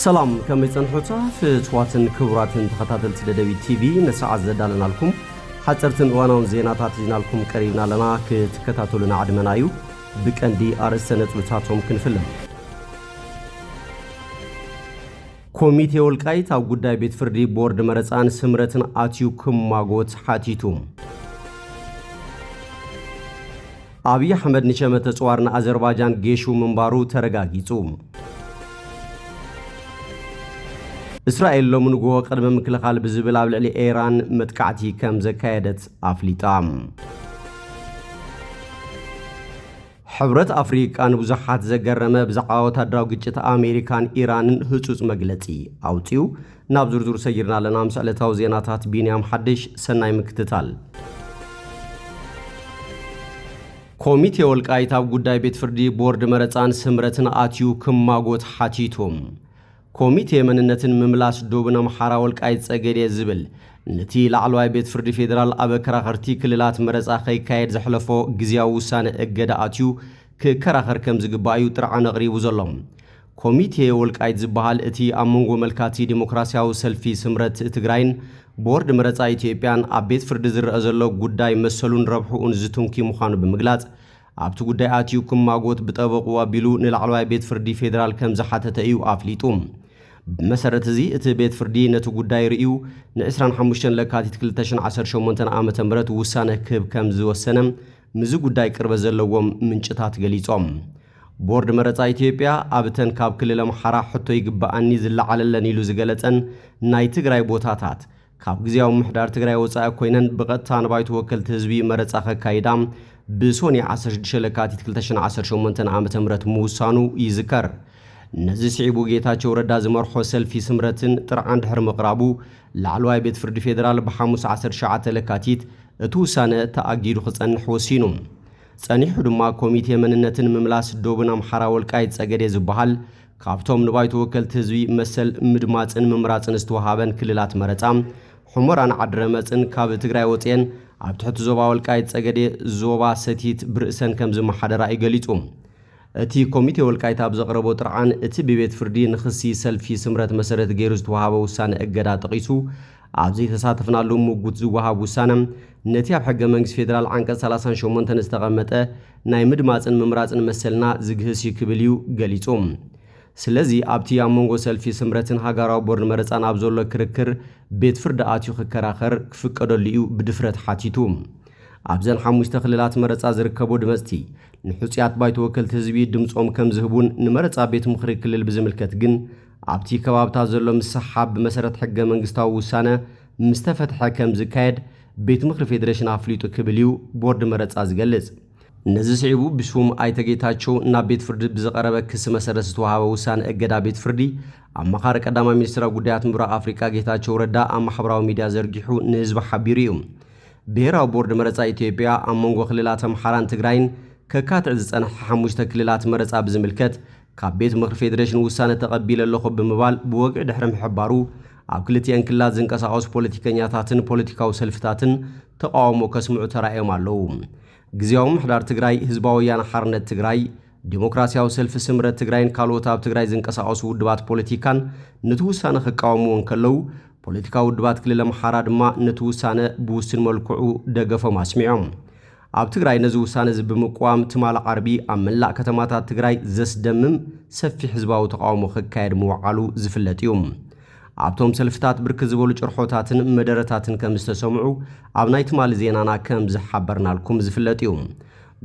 سلام كم يصنحوتا في تواتن كبراتن تخطاتل تدبي تي في نسعة زدالنا لكم حترتن وانون زيناتات زينا لكم قريبنا لنا كتكتاتلنا عدمنايو بكندي أرسنة لتاتهم كنفلم كوميتي والقايت أو قداي بيت فردي بورد مرسان سمرتن آتيو كم ماغوت حاتيتوم أبي أحمد نشامة صوارنا أزربايجان جيشو منبارو ترقاقيتوم إسرائيل لو من جوا قدم مكلخال بزبل على إيران متكعتي كم زكايدت أفليتام حبرت أفريقيا أن بزحات زجرمة بزعاوة دراجة أمريكان إيران هتوز مجلتي أوتيو نابزور زور سيرنا لنا مسألة توزينات بينيام حدش سناي مكتتال كوميتي والقايت أو قداي بيت فردي بورد مرتان سمرتنا آتيو كم ماغوت حاتيتوم كوميتي مننتن مملاس دوبنا محارا والقايت ساقيري الزبل نتي لعلواي بيت فردي فيدرال أبكراخرتي كللات مرز أخي كايد زحلفو قزياو وسان اقادا آتيو كراخر كم زقبايو ترعان غريبو زلوم كوميتي والقايت زبهال اتي أمونغو ملكاتي ديمقراسياو سلفي سمرت تقراين بورد مرز ايتيبيان أبيت فردي زر أزلو قداي مسلون ربحو انزتونكي مخانو بمقلات أبتو قداي آتيو كم ماغوت بتابقوا بيلو نلعلواي بيت فردي فيدرال كم زحاتة ايو آفليتوم بمسارة زي اتبيت فردي نتو قداي رئيو نعسران حموشن لكاتي تكلتاشن عسر شومنتن آمة مرت وسانة كب كامزو السنم مزو قداي كربزل لوم منشتات قليتوم بورد مرت ايتيبيا آبتن كاب كل لمحارا حتو يقبا اني زل على اللنيلو زقالتن ناي تقراي بوتاتات كاب قزياو محدار تقراي وصايا كوينن بغتان بايتو وكل تزبي مرت اخا كايدام بسوني عسر شلكاتي تكلتاشن عسر شومنتن آمة مرت موسانو يذكر نزي سعيبو جيتاچو ردا زمرحو سلفي سمرتن ترعان دحر مقرابو لعلواي بيت فرد فيدرال بحاموس عسر شعات لكاتيت توسانة تأجيدو خصن حوسينوم صانيحو دما كوميتي مننتن مملاس دوبنا محارا والقايت ساقدي زبحال كابتوم نبايتو وكل تزوي مسل مدماتن ممراتن استوهابن كللات مرتام حمران عدرمتن كاب تقراي وطين عبتحت زوبا والقايت ساقدي زوبا ستيت برئسن كمز محادرا ايقاليتوم اتي كوميتي والقايت بزقربو طرعان اتي ببيت فردي نخسي سلفي سمرت مسرت غيرز توهابو وسان اقدا تقيسو عبزي تساتفنا لهم موجود زوهاب وسانم نتي بحق منجز فيدرال عنك 30 شومنتن استغمته ناي مدماتن ممراتن مسلنا زغهسي كبليو غليصوم سلازي ابتي امونغو سلفي سمرتن هاغاراو بورن مرصان ابزولو كركر بيت فرد اتيو خكراخر فقدليو بدفرت حاتيتوم أبزن حموش تخليلات مرتس أزركبو دمستي نحوصيات بايت وكل تزبي دمصوم كم زهبون نمرتس أبيت مخرج كل البزملكت جن عبتي كباب تازلو مسحاب بمسارة حقة منقستاو وسانة مستفتح كم زكايد بيت مخرج فيدريشن أفليتو كبليو بورد مرتس أزغلز نزي سعيبو بسوم آيتاقيتاتشو نابيت فرد بزقربة كس مسارة ستوهاو وسانة اقدا بيت فردي أما خارق أداما مينسترا قديات مبرا أفريكا جيتاتشو ردا أما حبراو ميديا زرقيحو نزب حبيريوم بهراو بورد مرصا إثيوبيا أمونغو خليلات محاران تقراين ككات عزيزان حموش تكليلات مرصا بزملكت كابيت مخر فيدريشن وسانة تقبيل اللخو بمبال بوقع دحرم حبارو عقلتي أنكلات زنكساوس بوليتيكانياتاتن بوليتيكاو سلفتاتن تقاومو كسمعو ترائيو مالو غزياو محدار تقراي هزباويان حارنت تقراي ديمقراسياو سلف سمرت تقراين كالوتاب تقراي زنكساوس ودبات بوليتيكان نتوسانة خقاومو انكلو بوليتيكاو دبات كل محارا دما نتوسانة بوسن ملكعو دقفو ماسمعهم عب تقراي نزو سانة زبمقوام تمال عربي أملا كتماتات تقراي زس دمم سفي حزباو تقاومو خكايد موعالو زفلتيوم عبتهم سلفتات بركز بولو جرحوتاتن مدرتاتن كمستسمعو عبناي تمال زينانا كمز حبرنا لكم زفلتيوم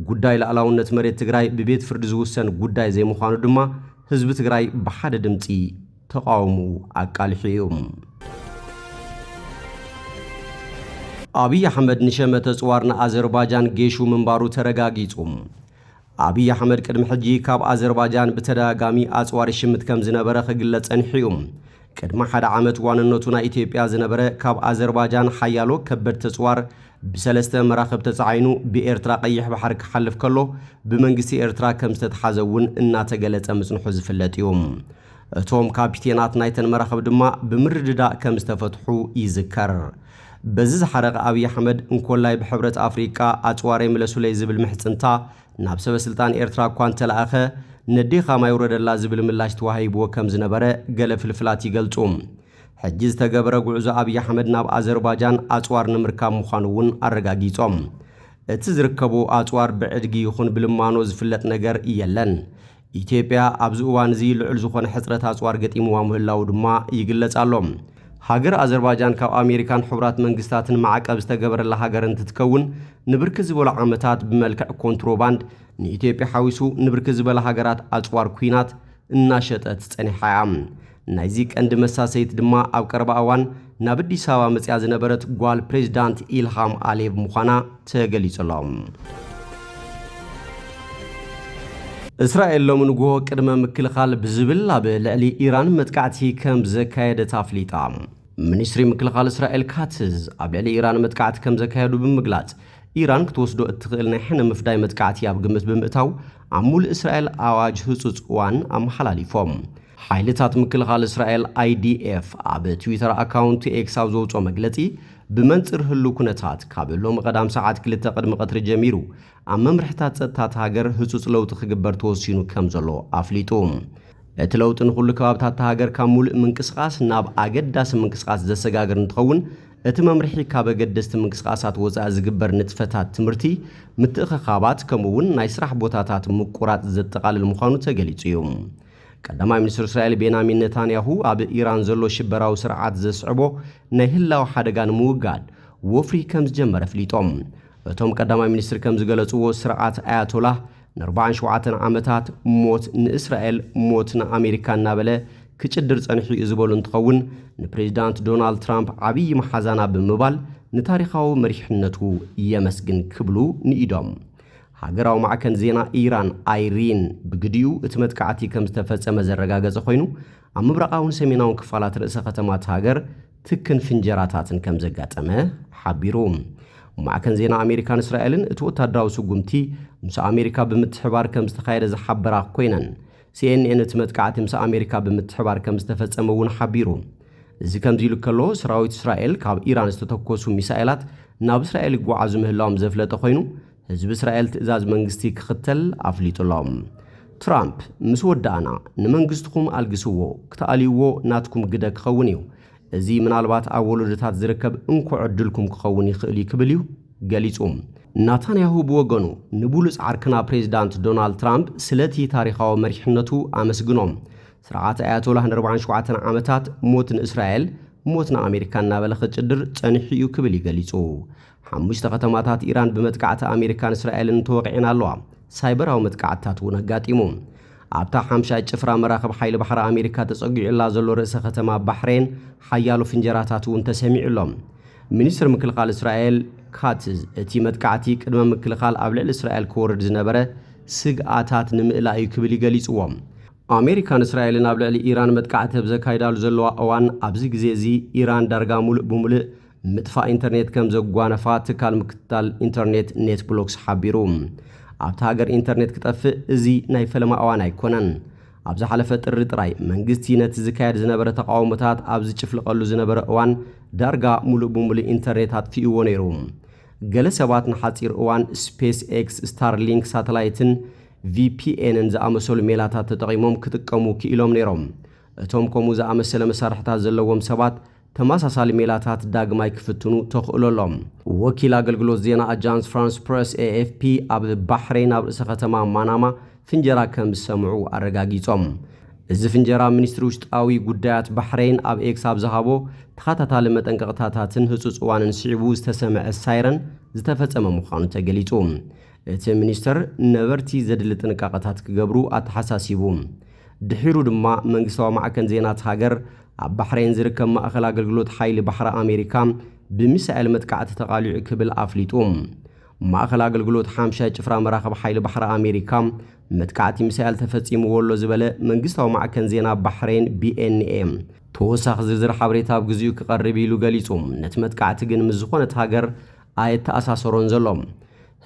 قداي لألاونة مريد تقراي ببيت فرد زوسن قداي زي مخانو دما حزب تقراي بحاد دمتي تقاومو أقالحيوم أبي أحمد نشامة صوارنا أزربايجان جيشو منبارو ترقاقيتهم أبي أحمد كدم حجي كاب أزربايجان بتداقامي أصوار الشمت كم زنبرة خقلت أنحيهم كدم حد عامت واننوتنا إثيوبيا زنبرة كاب أزربايجان حيالو كبر تصوار بسلسة مراقب تسعينو بإرترا قيح بحرك حلف كله بمنقسي إرترا كم ستحازون إنا تقلت أمسن حزف اللاتيوم توم كابتينات نايتن مراقب دما بمرددا كم استفتحو يذكر بزز حرق أبي أحمد نكولاي بحبرة أفريقيا أتواري ملسولي زبل محتنتا نابسة بسلطان إرترا كوانت الأخ ነዲኻ ማይውረደላ ዝብል ምላሽ ተዋሂብዎ ከም ዝነበረ ገለ ፍልፍላት ይገልጹ። ሕጂ ዝተገበረ ጉዕዞ አብይ አሕመድ ናብ አዘርባይጃን አጽዋር ንምርካብ ምዃኑ እውን አረጋጊጾም እቲ ዝርከቡ አጽዋር ብዕድጊ ይኹን ብልማኖ ዝፍለጥ ነገር የለን። ኢትዮጵያ ኣብዚ እዋን እዚ ልዑል ዝኾነ ሕጽረት አጽዋር ገጢምዋ ምህላው ድማ ይግለጽ ኣሎ። ሃገር አዘርባይጃን ካብ አሜሪካን ሕቡራት መንግስታትን ማዕቀብ ዝተገበረላ ሃገር እንትትከውን ንብርክት ዝበሉ ዓመታት ብመልክዕ ኮንትሮባንድ ንኢትዮጵያ ሓዊሱ ንብርክት ዝበሉ ሃገራት አጽዋር ኩናት እናሸጠት ጸኒሓ እያ። ናይዚ ቀንዲ መሳሰይት ድማ ኣብ ቀረባ እዋን ናብ አዲስ አበባ መጽያ ዝነበረት ጓል ፕሬዝዳንት ኢልሃም አሊየቭ ምዃና ተገሊጹሎም። እስራኤል ሎሚ ንግሆ ቅድመ ምክልኻል ብዝብል ኣብ ልዕሊ ኢራን መጥቃዕቲ ከም ዘካየደት ኣፍሊጣ። ሚኒስትሪ ምክልኻል እስራኤል ካትዝ ኣብ ልዕሊ ኢራን መጥቃዕቲ ከም ዘካየዱ ብምግላጽ ኢራን ክትወስዶ እትኽእል ናይ ሕነ ምፍዳይ መጥቃዕቲ ኣብ ግምት ብምእታው ኣብ ሙሉእ እስራኤል ኣዋጅ ህጹጽ እዋን ኣመሓላሊፎም። ሓይልታት ምክልኻል እስራኤል IDF ኣብ ትዊተር ኣካውንት ኤክስ ኣብ ዘውፅኦ መግለጺ ብመንጽር ህሉ ኩነታት ካብ ሎሚ ቀዳም ሰዓት 2 ቅድሚ ቀትሪ ጀሚሩ ኣብ መምርሕታት ጸጥታት ሃገር ህጹጽ ለውጢ ክግበር ተወሲኑ ከም ዘሎ ኣፍሊጡ። እቲ ለውጢ ንኹሉ ከባብታት ሃገር ካብ ሙሉእ ምንቅስቓስ ናብ ኣገዳሲ ምንቅስቓስ ዘሰጋግር እንትኸውን እቲ መምርሒ ካብ ኣገደስቲ ምንቅስቓሳት ወጻኢ ዝግበር ንጥፈታት ትምህርቲ ምትእኽኻባት ከምኡውን ናይ ስራሕ ቦታታት ምቁራጽ ዘጠቓልል ምዃኑ ተገሊጹ እዩ። ቀዳማይ ሚኒስትር እስራኤል ቤንያሚን ኔታንያሁ ኣብ ኢራን ዘሎ ሽበራዊ ስርዓት ዘስዕቦ ናይ ህላዊ ሓደጋ ንምውጋድ ወፍሪ ከም ዝጀመረ ፍሊጦም። እቶም ቀዳማይ ሚኒስትር ከም ዝገለጽዎ ስርዓት ኣያቶላህ ን47 ዓመታት ሞት ንእስራኤል ሞት ንኣሜሪካ እናበለ ክጭድር ጸኒሑ እዩ ዝበሉ እንትኸውን ንፕሬዚዳንት ዶናልድ ትራምፕ ዓብዪ መሓዛና ብምባል ንታሪኻዊ መሪሕነቱ የመስግን ክብሉ ንኢዶም። ሃገራዊ ማዕከን ዜና ኢራን አይሪን ብግዲኡ እቲ መጥቃዕቲ ከም ዝተፈጸመ ዘረጋገጸ ኮይኑ ኣብ ምብራቃውን ሰሜናውን ክፋላት ርእሰ ከተማት ሃገር ትክን ፍንጀራታትን ከም ዘጋጠመ ሓቢሩ። ማዕከን ዜና ኣሜሪካን እስራኤልን እቲ ወታደራዊ ስጉምቲ ምስ ኣሜሪካ ብምትሕባር ከም ዝተኻየደ ዝሓበራ ኮይነን CNN እቲ መጥቃዕቲ ምስ ኣሜሪካ ብምትሕባር ከም ዝተፈጸመ እውን ሓቢሩ። እዚ ከምዚ ኢሉ ከሎ ሰራዊት እስራኤል ካብ ኢራን ዝተተኮሱ ሚሳኤላት ናብ እስራኤል ይጓዓዙ ምህላዎም ዘፍለጠ ኮይኑ ህዝቢ እስራኤል ትእዛዝ መንግስቲ ክኽተል ኣፍሊጡሎም። ትራምፕ ምስ ወዳእና ንመንግስትኩም ኣልግስዎ ክተኣልይዎ ናትኩም ግደ ክኸውን እዩ። እዚ ምናልባት ኣብ ወለዶታት ዝርከብ እንኩ ዕድልኩም ክኸውን ይኽእል ክብል እዩ ገሊጹ። ናታንያሁ ብወገኑ ንብሉጽ ዓርክና ፕሬዚዳንት ዶናልድ ትራምፕ ስለቲ ታሪኻዊ መሪሕነቱ ኣመስግኖም ስርዓት ኣያቶላህ ን47 ዓመታት ሞት ንእስራኤል ሞት ንኣሜሪካ እናበለ ክጭድር ጸኒሑ እዩ ክብል ይገሊጹ። 5 ከተማታት ኢራን በመጥቃዕቲ ኣሜሪካን እስራኤልን ተወቂዕን ኣለዋ። ሳይበራዊ መጥቃዕትታት እውን ኣጋጢሙ። ኣብታ 50 ጭፍራ መራኸብ ሓይሊ ባሕሪ ኣሜሪካ ተጸጊዑላ ዘሎ ርእሰ ከተማ ባሕሬን ሓያሎ ፍንጀራታት እውን ተሰሚዑሎም። ሚኒስትር ምክልኻል እስራኤል ካትዝ እቲ መጥቃዕቲ ቅድመ ምክልኻል ኣብ ልዕሊ እስራኤል ክወርድ ዝነበረ ስግኣታት ንምእላእ እዩ ክብል ይገሊጽዎም። ኣሜሪካን እስራኤልን ኣብ ልዕሊ ኢራን መጥቃዕቲ ዘካይዳሉ ዘለዋ እዋን ኣብዚ ግዜ እዚ ኢራን ዳርጋ ሙሉእ ብምሉእ ምጥፋእ ኢንተርኔት ከም ዘጓነፋ ትካል ምክትታል ኢንተርኔት ኔትብሎክስ ሓቢሩ። ኣብቲ ሃገር ኢንተርኔት ክጠፍእ እዚ ናይ ፈለማ እዋን ኣይኮነን። ኣብ ዝሓለፈ ጥሪ ጥራይ መንግስቲ ነቲ ዝካየድ ዝነበረ ተቃውሞታት ኣብ ዝጭፍልቐሉ ዝነበረ እዋን ዳርጋ ሙሉእ ብምሉእ ኢንተርኔት ኣጥፊእዎ ነይሩ። ገለ ሰባት ንሓፂር እዋን ስፔስ ኤክስ ስታርሊንክ ሳተላይትን VPNን ዝኣመሰሉ ሜላታት ተጠቒሞም ክጥቀሙ ክኢሎም ነይሮም። እቶም ከምኡ ዝኣመሰለ መሳርሕታት ዘለዎም ሰባት ተመሳሳሊ ሜላታት ዳግማይ ክፍትኑ ተኽእሎሎም። ወኪል ኣገልግሎት ዜና ኣጃንስ ፍራንስ ፕሬስ AFP ኣብ ባሕሬን ኣብ ርእሰ ከተማ ማናማ ፍንጀራ ከም ዝሰምዑ ኣረጋጊጾም። እዚ ፍንጀራ ሚኒስትሪ ውሽጣዊ ጉዳያት ባሕሬን ኣብ ኤክስ ኣብ ዝሃቦ ተኸታታሊ መጠንቀቕታታትን ህጹጽ እዋንን ስዒቡ ዝተሰምዐ ሳይረን ዝተፈጸመ ምዃኑ ተገሊጹ። እቲ ሚኒስተር ነበርቲ ዘድሊ ጥንቃቐታት ክገብሩ ኣተሓሳሲቡ። ድሒሩ ድማ መንግስታዊ ማዕከን ዜናት ሃገር ኣብ ባሕሬን ዝርከብ ማእኸል ኣገልግሎት ሓይሊ ባሕሪ ኣሜሪካ ብሚሳኤል መጥቃዕቲ ተቓሊዑ ክብል ኣፍሊጡ። ማእኸል ኣገልግሎት 50 ጭፍራ መራኸብ ሓይሊ ባሕሪ ኣሜሪካ መጥቃዕቲ ሚሳኤል ተፈጺምዎ ኣሎ ዝበለ መንግስታዊ ማዕከን ዜና ባሕሬን BNA ተወሳኺ ዝርዝር ሓበሬታ ኣብ ግዚኡ ክቐርብ ኢሉ ገሊጹ። ነቲ መጥቃዕቲ ግን ምስ ዝኾነት ሃገር ኣየተኣሳሰሮን ዘሎም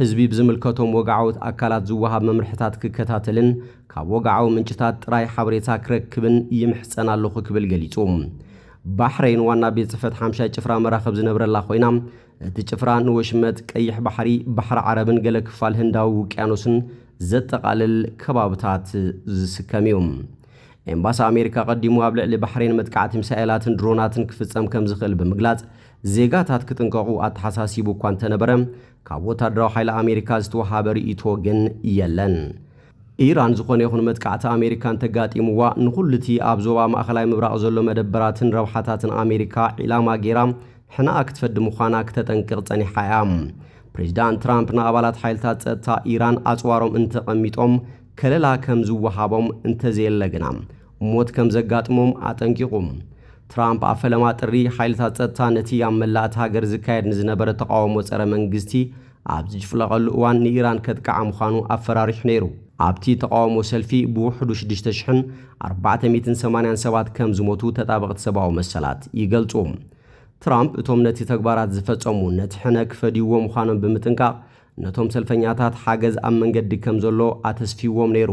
ህዝቢ ብዝምልከቶም ወግዓዊት ኣካላት ዝወሃብ መምርሕታት ክከታተልን ካብ ወግዓዊ ምንጭታት ጥራይ ሓበሬታ ክረክብን ይምሕፀን ኣለኹ ክብል ገሊጹ። ባሕሬን ዋና ቤት ጽሕፈት 50 ጭፍራ መራኸብ ዝነብረላ ኮይና እቲ ጭፍራ ንወሽመጥ ቀይሕ ባሕሪ ባሕሪ ዓረብን ገለ ክፋል ህንዳዊ ውቅያኖስን ዘጠቃልል ከባብታት ዝስከም እዩ ኤምባሲ ኣሜሪካ ቀዲሙ ኣብ ልዕሊ ባሕሬን መጥቃዕቲ ሚሳኤላትን ድሮናትን ክፍጸም ከም ዝኽእል ብምግላጽ ዜጋታት ክጥንቀቑ ኣተሓሳሲቡ እኳ እንተነበረ ካብ ወታደራዊ ሓይሊ ኣሜሪካ ዝተወሃበ ርእይቶ ግን የለን ኢራን ዝኾነ ይኹን መጥቃዕቲ ኣሜሪካ እንተጋጢምዋ ንኹልቲ ኣብ ዞባ ማእኸላይ ምብራቕ ዘሎ መደበራትን ረብሓታትን ኣሜሪካ ዒላማ ጌራ ሕናኣ ክትፈዲ ምዃና ክተጠንቅቕ ጸኒሓ እያ ፕሬዚዳንት ትራምፕ ንኣባላት ሓይልታት ጸጥታ ኢራን ኣጽዋሮም እንተቐሚጦም ከለላ ከም ዝወሃቦም እንተዘየለ ግና ሞት ከም ዘጋጥሞም ኣጠንቂቑ ትራምፕ ኣብ ፈለማ ጥሪ ሓይልታት ጸጥታ ነቲ ኣብ መላእቲ ሃገር ዝካየድ ንዝነበረ ተቃውሞ ጸረ መንግስቲ ኣብ ዝፍለቐሉ እዋን ንኢራን ከጥቃዓ ምዃኑ ኣፈራሪሑ ነይሩ ኣብቲ ተቃውሞ ሰልፊ ብውሕዱ 6487 ከም ዝሞቱ ተጣበቕቲ ሰብኣዊ መሰላት ይገልጹ ትራምፕ እቶም ነቲ ተግባራት ዝፈጸሙ ነቲ ሕነ ክፈድይዎ ምዃኖም ብምጥንቃቕ ነቶም ሰልፈኛታት ሓገዝ ኣብ መንገዲ ከም ዘሎ ኣተስፊዎም ነይሩ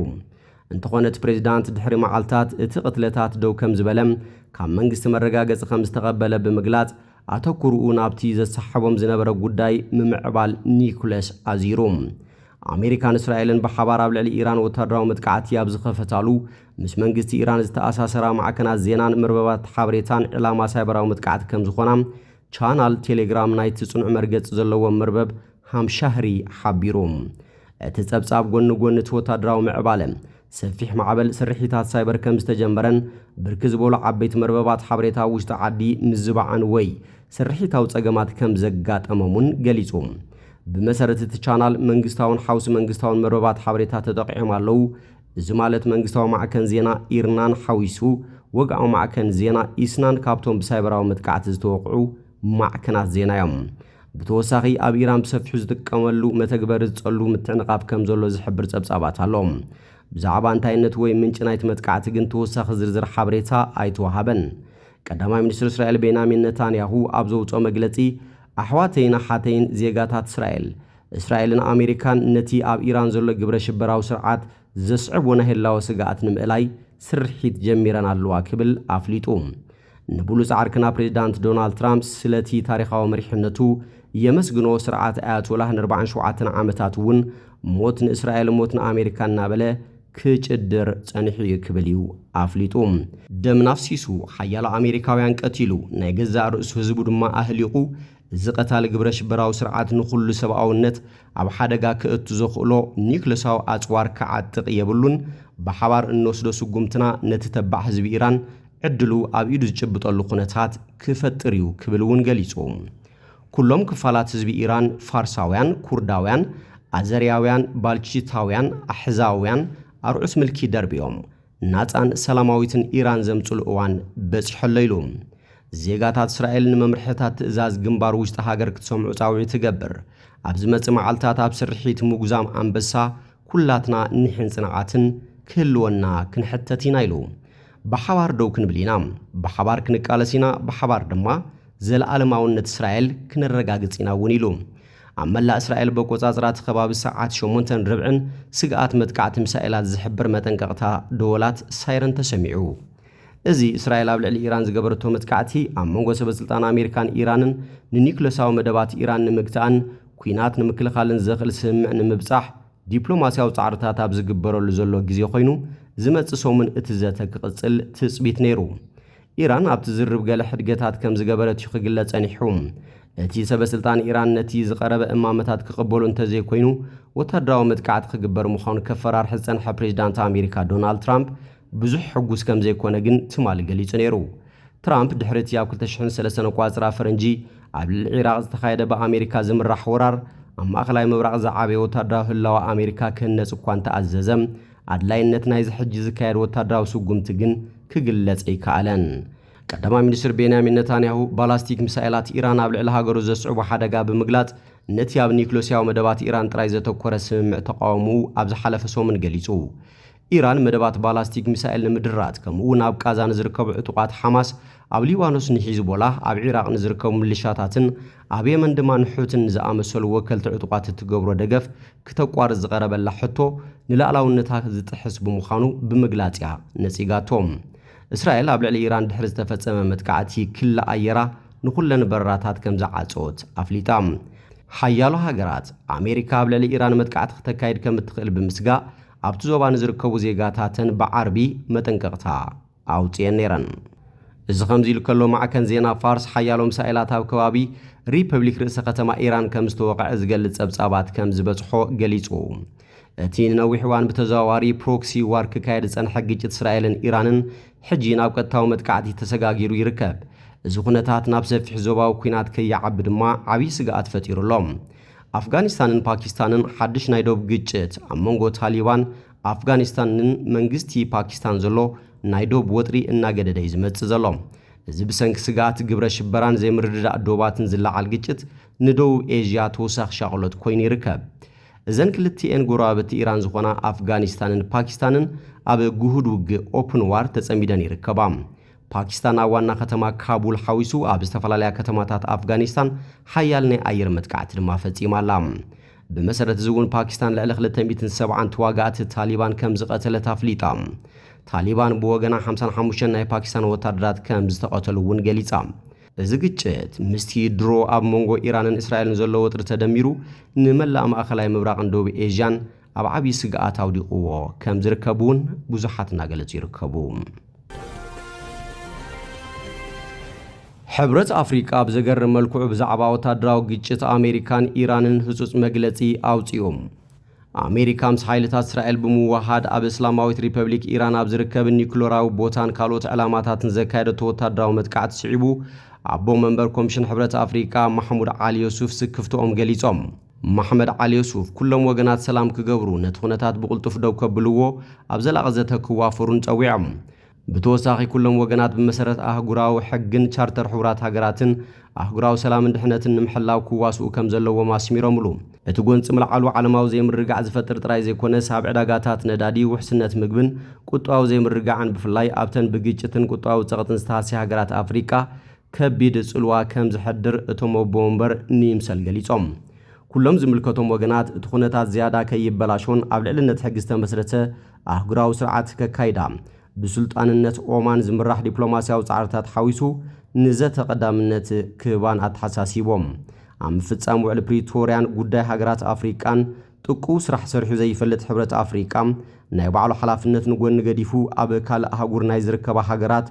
እንተኾነት ፕሬዚዳንት ድሕሪ መዓልታት እቲ ቅትለታት ደው ከም ዝበለም ካብ መንግስቲ መረጋገፂ ከም ዝተቐበለ ብምግላጽ ኣተኩርኡ ናብቲ ዘሰሓቦም ዝነበረ ጉዳይ ምምዕባል ኒኩለስ ኣዚሩ ኣሜሪካን እስራኤልን ብሓባር ኣብ ልዕሊ ኢራን ወታደራዊ መጥቃዕቲ ኣብ ዝኸፈታሉ ምስ መንግስቲ ኢራን ዝተኣሳሰራ ማዕከናት ዜናን መርበባት ሓበሬታን ዕላማ ሳይበራዊ መጥቃዕቲ ከም ዝኾና ቻናል ቴሌግራም ናይቲ ጽኑዕ መርገጽ ዘለዎ መርበብ ሃምሻህሪ ሓቢሩ እቲ ጸብጻብ ጎኒ እቲ ወታደራዊ ምዕባለ ሰፊሕ ማዕበል ስርሒታት ሳይበር ከም ዝተጀመረን ብርኪ ዝበሉ ዓበይቲ መርበባት ሓበሬታ ውሽጢ ዓዲ ምዝባዓን ወይ ስርሒታዊ ጸገማት ከም ዘጋጠመሙን ገሊጹ ብመሰረት እቲ ቻናል መንግስታውን ሓውሲ መንግስታውን መርበባት ሓበሬታ ተጠቂዖም ኣለዉ እዚ ማለት መንግስታዊ ማዕከን ዜና ኢርናን ሓዊሱ ወግዓዊ ማዕከን ዜና ኢስናን ካብቶም ብሳይበራዊ መጥቃዕቲ ዝተወቕዑ ማዕከናት ዜና እዮም ብተወሳኺ ኣብ ኢራን ብሰፊሑ ዝጥቀመሉ መተግበሪ ዝጸሉ ምትዕንቓብ ከም ዘሎ ዝሕብር ጸብጻባት ኣሎ ብዛዕባ እንታይነት ወይ ምንጭ ናይቲ መጥቃዕቲ ግን ተወሳኺ ዝርዝር ሓበሬታ ኣይተዋሃበን ቀዳማይ ሚኒስትር እስራኤል ቤንያሚን ኔታንያሁ ኣብ ዘውፅኦ መግለጺ ኣሕዋተይን ሓተይን ዜጋታት እስራኤልን ኣሜሪካን ነቲ ኣብ ኢራን ዘሎ ግብረ ሽበራዊ ስርዓት ዘስዕቦና ህላወ ስጋኣት ንምእላይ ስርሒት ጀሚረን ኣለዋ ክብል ኣፍሊጡ ንብሉፅ ዓርክና ፕሬዚዳንት ዶናልድ ትራምፕ ስለቲ ታሪኻዊ መሪሕነቱ የመስግኖ ስርዓት ኣያቶላህ ን47 ዓመታት እውን ሞት ንእስራኤል ሞት ንኣሜሪካ እናበለ ክጭድር ጸኒሑ ክብል እዩ ኣፍሊጡ ደም ናፍሲሱ ሓያሎ ኣሜሪካውያን ቀቲሉ ናይ ገዛእ ርእሱ ህዝቡ ድማ ኣህሊቑ እዚ ቀታሊ ግብረ ሽበራዊ ስርዓት ንኹሉ ሰብኣውነት ኣብ ሓደጋ ክእቱ ዘኽእሎ ኒኩለሳዊ ኣጽዋር ክዓጥቕ የብሉን ብሓባር እንወስዶ ስጉምትና ነቲ ተባዕ ህዝቢ ኢራን ዕድሉ ኣብ ኢዱ ዝጭብጠሉ ኩነታት ክፈጥር እዩ ክብል እውን ገሊጹ ኩሎም ክፋላት ህዝቢ ኢራን ፋርሳውያን ኩርዳውያን ኣዘርያውያን ባልቺታውያን ኣሕዛውያን ኣርዑስ ምልኪ ደርቢዮም ናፃን ሰላማዊትን ኢራን ዘምጽሉ እዋን በፂሖሎ ኢሉ ዜጋታት እስራኤል ንመምርሕታት ትእዛዝ ግንባር ውሽጢ ሃገር ክትሰምዑ ጻውዒ ትገብር ኣብ ዝመጽእ መዓልታት ኣብ ስርሒት ምጉዛም ኣንበሳ ኩላትና ንሕን ጽንዓትን ክህልወና ክንሕተት ኢና ኢሉ ብሓባር ደው ክንብል ኢና ብሓባር ክንቃለስ ኢና ብሓባር ድማ ዘለኣለማውነት እስራኤል ክነረጋግጽ ኢና እውን ኢሉ ኣብ መላእ እስራኤል በቆጻጽራት ከባቢ ሰዓት 8:30 ስግኣት መጥቃዕቲ ሚሳኤላት ዝሕብር መጠንቀቕታ ደወላት ሳይረን ተሰሚዑ እዚ እስራኤል ኣብ ልዕሊ ኢራን ዝገበረቶ መጥቃዕቲ ኣብ መንጎ ሰበስልጣን ኣሜሪካን ኢራንን ንኒኩለሳዊ መደባት ኢራን ንምግታእን ኩናት ንምክልኻልን ዘኽእል ስምምዕ ንምብጻሕ ዲፕሎማስያዊ ጻዕርታት ኣብ ዝግበረሉ ዘሎ ግዜ ኮይኑ ዝመጽእ ሰሙን እቲ ዘተ ክቕጽል ትጽቢት ነይሩ ኢራን ኣብቲ ዝርብ ገለ ሕድገታት ከም ዝገበረት ክግለጽ ጸኒሑ እቲ ሰበስልጣን ኢራን ነቲ ዝቐረበ እማመታት ክቕበሉ እንተዘይኮይኑ ወታደራዊ መጥቃዕቲ ክግበር ምዃኑ ከፈራርሒ ዝጸንሐ ፕሬዚዳንት ኣሜሪካ ዶናልድ ትራምፕ ብዙሕ ሕጉስ ከም ዘይኮነ ግን ትማል ገሊጹ ነይሩ ትራምፕ ድሕሪት ኣብ 2003 ቋጽራ ፈረንጂ ኣብ ልዕሊ ኢራቅ ዝተኻየደ ብኣሜሪካ ዝምራሕ ወራር ኣብ ማእኸላይ ምብራቕ ዝዓበየ ወታደራዊ ህላወ ኣሜሪካ ክህነጽ እኳ እንተኣዘዘ ኣድላይነት ናይ ዝሕጂ ዝካየድ ወታደራዊ ስጉምቲ ግን ክግለጽ ኣይከኣለን ቀዳማይ ሚኒስትር ቤንያሚን ኔታንያሁ ባላስቲክ ሚሳኤላት ኢራን ኣብ ልዕሊ ሃገሩ ዘስዕቦ ሓደጋ ብምግላጽ ነቲ ኣብ ኒኩለሳዊ መደባት ኢራን ጥራይ ዘተኮረ ስምምዕ ተቃውሙ ኣብ ዝሓለፈ ሰሙን ገሊጹ ኢራን መደባት ባላስቲክ ሚሳኤል ንምድራት ከምኡውን ኣብ ቃዛ ንዝርከቡ ዕጡቓት ሓማስ ኣብ ሊባኖስ ንሒዝቦላ ኣብ ኢራቅ ንዝርከቡ ምልሻታትን ኣብ የመን ድማ ንሑትን ዝኣመሰሉ ወከልቲ ዕጡቓት እትገብሮ ደገፍ ክተቋርጽ ዝቐረበላ ሕቶ ንላዕላውነታ ዝጥሕስ ብምዃኑ ብምግላጽያ ነጺጋቶም እስራኤል ኣብ ልዕሊ ኢራን ድሕሪ ዝተፈጸመ መጥቃዕቲ ክላ ኣየራ ንኹለን በረራታት ከም ዝዓፀወት ኣፍሊጣ ሓያሎ ሃገራት ኣሜሪካ ኣብ ልዕሊ ኢራን መጥቃዕቲ ከተካይድ ከም እትኽእል ብምስጋእ ኣብቲ ዞባ ንዝርከቡ ዜጋታተን ብዓርቢ መጠንቀቕታ ኣውፅየን ነይረን። እዚ ከምዚ ኢሉ ከሎ ማዕከን ዜና ፋርስ ሓያሎ ሚሳኤላት ኣብ ከባቢ ሪፐብሊክ ርእሰ ከተማ ኢራን ከም ዝተወቅዐ ዝገልጽ ጸብጻባት ከም ዝበጽሖ ገሊጹ። እቲ ንነዊሕ እዋን ብተዘዋዋሪ ፕሮክሲ ዋር ክካየድ ዝጸንሐ ግጭት እስራኤልን ኢራንን ሕጂ ናብ ቀጥታዊ መጥቃዕቲ ተሰጋጊሩ ይርከብ። እዚ ኩነታት ናብ ሰፊሕ ዞባዊ ኩናት ከይዓቢ ድማ ዓብዪ ስግኣት ፈጢሩሎም። ኣፍጋኒስታንን ፓኪስታንን ሓድሽ ናይ ዶብ ግጭት ኣብ መንጎ ታሊባን ኣፍጋኒስታንን መንግስቲ ፓኪስታን ዘሎ ናይ ዶብ ወጥሪ እናገደደ ዝመጽእ ዘሎ። እዚ ብሰንኪ ስግኣት ግብረ ሽበራን ዘይምርድዳእ ዶባትን ዝለዓል ግጭት ንደቡብ ኤዥያ ተወሳኺ ሻቕሎት ኮይኑ ይርከብ። እዘን ክልቲአን ጎረባብቲ ኢራን ዝኾና ኣፍጋኒስታንን ፓኪስታንን ኣብ ጉሁድ ውግእ ኦፕን ዋር ተጸሚደን ይርከባ። ፓኪስታን ኣብ ዋና ከተማ ካቡል ሓዊሱ ኣብ ዝተፈላለያ ከተማታት ኣፍጋኒስታን ሓያል ናይ ኣየር መጥቃዕቲ ድማ ፈጺማላ። ብመሰረት እዚ እውን ፓኪስታን ልዕሊ 270 ተዋጋእቲ ታሊባን ከም ዝቐተለት ኣፍሊጣ። ታሊባን ብወገና 55 ናይ ፓኪስታን ወታደራት ከም ዝተቐተሉ እውን ገሊጻ። እዚ ግጭት ምስቲ ድሮ ኣብ መንጎ ኢራንን እስራኤልን ዘሎ ወጥሪ ተደሚሩ ንመላእ ማእኸላይ ምብራቕን ደቡብ ኤዥያን ኣብ ዓብዪ ስግኣት ኣውዲቕዎ ከም ዝርከቡ እውን ብዙሓት እናገለጹ ይርከቡ። ሕብረት ኣፍሪቃ ብዘገርም መልክዑ ብዛዕባ ወታደራዊ ግጭት ኣሜሪካን ኢራንን ህጹጽ መግለጺ ኣውፂኦም። ኣሜሪካ ምስ ሓይልታት እስራኤል ብምውሃድ ኣብ እስላማዊት ሪፐብሊክ ኢራን ኣብ ዝርከብ ኒኩሌራዊ ቦታን ካልኦት ዕላማታትን ዘካየደቶ ወታደራዊ መጥቃዕቲ ስዒቡ ኣቦ መንበር ኮሚሽን ሕብረት ኣፍሪቃ ማሕሙድ ዓሊ ዮሱፍ ስክፍቶኦም ገሊጾም። ማሕመድ ዓሊ ዮሱፍ ኩሎም ወገናት ሰላም ክገብሩ ነቲ ኩነታት ብቕልጡፍ ደው ከብልዎ ኣብ ዘላቒ ዘተ ክዋፈሩን ጸዊዖም። ብተወሳኺ ኩሎም ወገናት ብመሰረት ኣህጉራዊ ሕግን ቻርተር ሕቡራት ሃገራትን ኣህጉራዊ ሰላምን ድሕነትን ንምሕላው ክዋስኡ ከም ዘለዎም ኣስሚሮምሉ። እቲ ጎንፂ ምልዓሉ ዓለማዊ ዘይምርጋዕ ዝፈጥር ጥራይ ዘይኮነስ ኣብ ዕዳጋታት ነዳዲ ውሕስነት ምግብን ቁጠባዊ ዘይምርጋዕን ብፍላይ ኣብተን ብግጭትን ቁጠባዊ ፀቕጥን ዝተሃስያ ሃገራት ኣፍሪቃ ከቢድ ጽልዋ ከም ዝሕድር እቶም ኣቦ ወንበር ንይምሰል ገሊጾም። ኩሎም ዝምልከቶም ወገናት እቲ ኩነታት ዝያዳ ከይበላሾን ኣብ ልዕልነት ሕጊ ዝተመስረተ ኣህጉራዊ ስርዓት ከካይዳ ብሱልጣንነት ኦማን ዝምራሕ ዲፕሎማስያዊ ጻዕርታት ሓዊሱ ንዘተ ቀዳምነት ክባን ኣተሓሳሲቦም። ኣብ ምፍጻም ውዕል ፕሪቶርያን ጉዳይ ሃገራት ኣፍሪቃን ጥቁ ስራሕ ሰርሑ ዘይፈልጥ ሕብረት ኣፍሪቃ ናይ ባዕሉ ሓላፍነት ንጎኒ ገዲፉ ኣብ ካልእ ኣህጉር ናይ ዝርከባ ሃገራት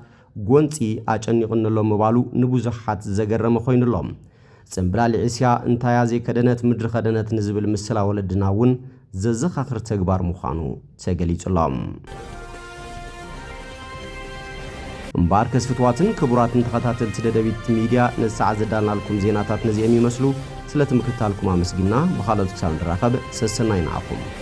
ጎንፂ ኣጨኒቕንሎም ምባሉ ንብዙሓት ዘገረመ ኮይኑሎም። ጽምብላሊ እስያ እንታያ ዘይከደነት ምድሪ ከደነት ንዝብል ምስላ ወለድና እውን ዘዘኻኽር ተግባር ምዃኑ ተገሊጹሎም። እምባር ከስፍትዋትን ክቡራትን ተኸታተልቲ ደደቢት ሚድያ ነሰዓት ዘዳልናልኩም ዜናታት ነዚኦም ይመስሉ። ስለ ትምክታልኩም ኣመስጊና ብኻልኦት ክሳብ ንራኸብ ሰሰናይ ንዓኹም።